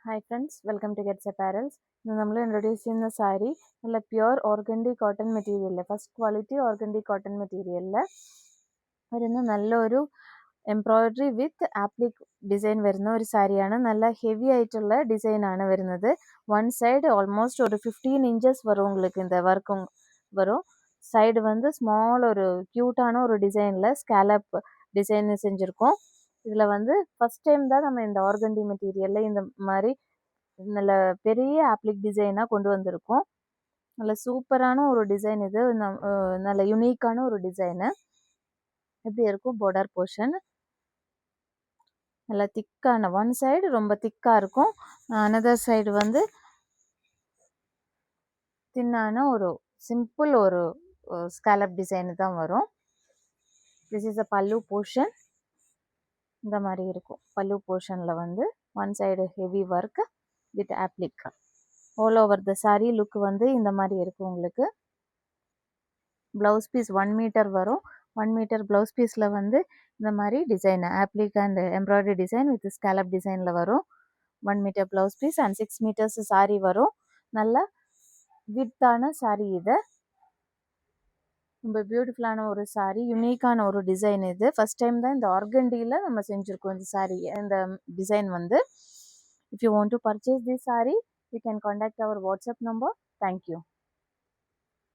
Hi friends, welcome to Gets Apparels. ഇന്ന് നമ്മൾ introduce ചെയ്യുന്ന സാരി നല്ല പ്യുവർ ഓർഗൻഡി കോട്ടൺ മെറ്റീരിയലിൽ ഫസ്റ്റ് ക്വാളിറ്റി ഓർഗൻഡി കോട്ടൺ മെറ്റീരിയലിൽ വരുന്ന നല്ലൊരു എംബ്രോയിഡറി വിത്ത് ആപ്ലിക് ഡിസൈൻ വരുന്ന ഒരു സാരിയാണ്. നല്ല ഹെവി ആയിട്ടുള്ള ഡിസൈനാണ് വരുന്നത്. ஒன் சைடு ஆல்மோஸ்ட் ஒரு 15 இன்ச்சஸ் வரும். உங்களுக்கு இந்த ஒர்க்கும் வரும். சைடு வந்து ஸ்மால் ஒரு க்யூட்டான ஒரு டிசைனில் ஸ்கேலப் டிசைன் செஞ்சுருக்கோம். இதில் வந்து ஃபஸ்ட் டைம் தான் நம்ம இந்த ஆர்கண்டி மெட்டீரியலில் இந்த மாதிரி நல்ல பெரிய ஆப்ளிக் டிசைனாக கொண்டு வந்திருக்கோம். நல்ல சூப்பரான ஒரு டிசைன் இது. நல்ல யூனிக்கான ஒரு டிசைனு. எப்படி இருக்கும் பார்டர் போர்ஷன் நல்லா திக்கான ஒன் சைடு ரொம்ப திக்காக இருக்கும். அனதர் சைடு வந்து தின்னான ஒரு சிம்பிள் ஒரு ஸ்கேலப் டிசைனு தான் வரும். திஸ் இஸ் அ பல்லு போர்ஷன். இந்த மாதிரி இருக்கும். பல்லு போர்ஷனில் வந்து one side heavy work with oblique. All over the sari look வந்து இந்த மாதிரி இருக்கும். உங்களுக்கு ப்ளவுஸ் பீஸ் 1 மீட்டர் வரும். 1 மீட்டர் ப்ளவுஸ் பீஸில் வந்து இந்த மாதிரி design applique and embroidery design with scallop டிசைனில் வரும். 1 meter blouse piece and 6 meters sari வரும். நல்ல வித்தான சாரீ இது. ரொம்ப பியூட்டிஃபுல்லான ஒரு சாரீ, யூனிக்கான ஒரு டிசைன் இது. ஃபஸ்ட் டைம் தான் இந்த ஆர்கண்டியில் நம்ம செஞ்சுருக்கோம் இந்த சாரீ. இந்த டிசைன் வந்து if you want to purchase this saree, you can contact our WhatsApp number. Thank you.